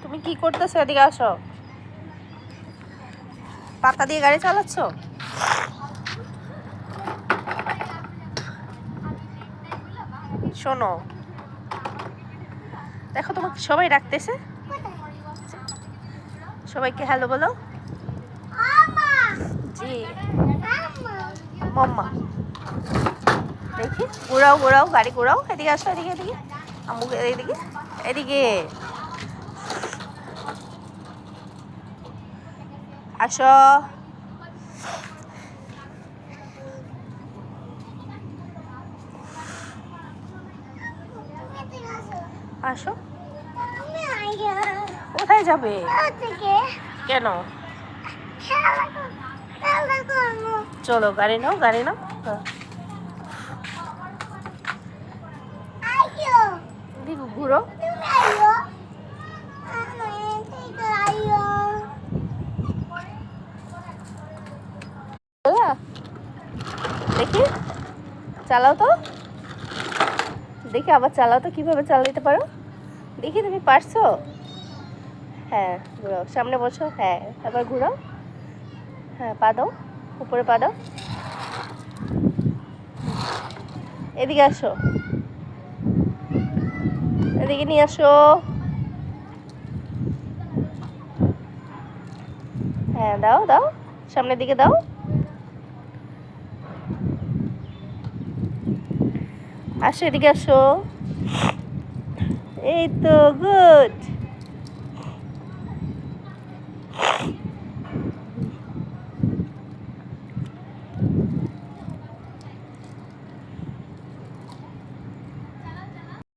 তুমি কি করতেছো? এদিকে আসো। পাতা দিয়ে গাড়ি চালাচ্ছ? শোনো, দেখো তোমাকে সবাই ডাকতেছে। সবাইকে হ্যালো বলো। জি মাম্মা। দেখি ঘোরাও ঘোরাও, গাড়ি ঘোরাও। এদিকে আসো, এদিকে এদিকে আম্মু, এদিকে এদিকে আসো। আসো। কোথায় যাবে? কেন? চলো গাড়ি নাও, গাড়ি নাও। দিদি ঘুরো। দেখি চালাও তো, দেখি আবার চালাও তো, কিভাবে চালাতে পারো দেখি। তুমি পারছো? হ্যাঁ ঘুরাও, সামনে বসো। হ্যাঁ এবার ঘুরাও। হ্যাঁ পা দাও, উপরে পা দাও। এদিকে আসো, এদিকে নিয়ে আসো। হ্যাঁ দাও দাও, সামনের দিকে দাও। আসো এদিকে আসো। এই তো গুড।